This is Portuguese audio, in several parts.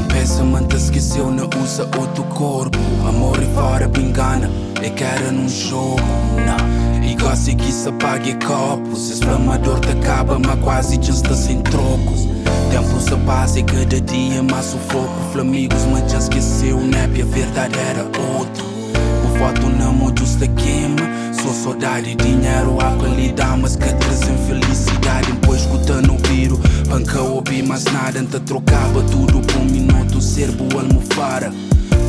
Pensamento esqueceu, não usa outro corpo. Amor e fora engana, é que era num jogo. Não. E gosta que se apague copos. Esse flamador te acaba, mas quase já está sem trocos. Tempo se passa e cada dia mais sufoco. Flamigos, mas já esqueceu, nebe, a verdade era outro. O foto não muda justa queima. Só saudade, dinheiro, a qualidade, mas que trazem felicidade. Depois escutando o viro, panca ouvi mais nada. Anta trocava tudo por um minuto, serbo almofara.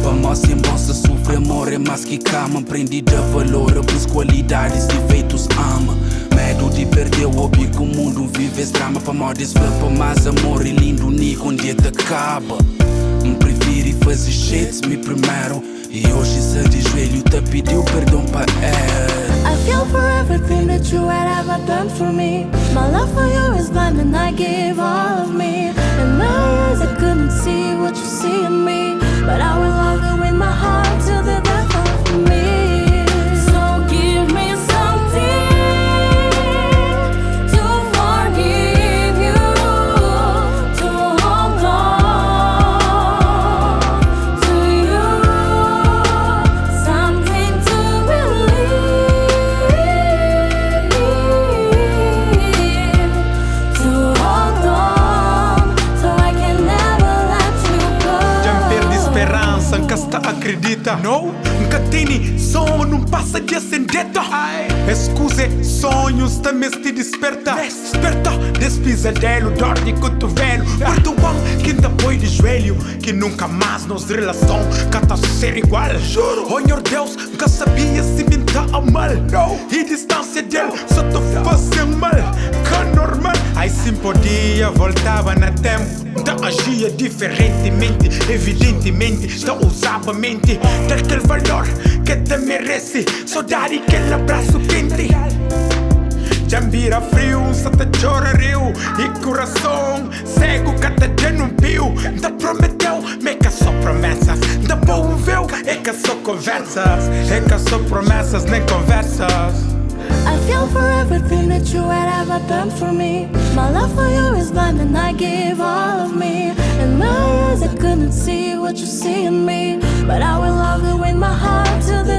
Para nós sem bolsa sofre, amor é mais que calma. Aprendi a valor, as qualidades, defeitos ama. Medo de perder o hobby que o mundo vive esse drama. Para modas para mais amor e lindo nico onde te acaba. Me prefiro fazer shit me primeiro. E hoje se de joelho te pediu perdão para ela. I feel for everything that you had ever done for me. My love for you is blind and I gave all of me. In my eyes I couldn't see what you see in me, but I will love you in my heart till the death of me. So give me something to forgive you, to hold on to you, something to believe, to hold on, so I can never let you go. Já perdi esperança, nunca está acredita. Não, nunca tem som, não passa de acendeta. Escuse sonhos, também se desperta. Desperta desse pesadelo, dor de cotovelo. Perdoam quem depois de joelho, que nunca mais nos relação cata ser igual. Juro, oh meu Deus, nunca sabia se mentar a mal. E distância dele, só te fazia mal. Que normal, aí sim podia, voltava na tempo. Então agia diferentemente, evidentemente. Então usava a mente, daquele valor que te merece. Saudade, aquele abraço quente. Jambira frio, só te chora rio. E coração cego, cada dia não viu. Te prometeu, mas que só promessas. Te envolveu, é que só conversas. É que só promessas, nem conversas. I feel for everything that you had ever done for me. My love for you is blind and I gave all of me. In my eyes I couldn't see what you see in me, but I will love you in my heart till the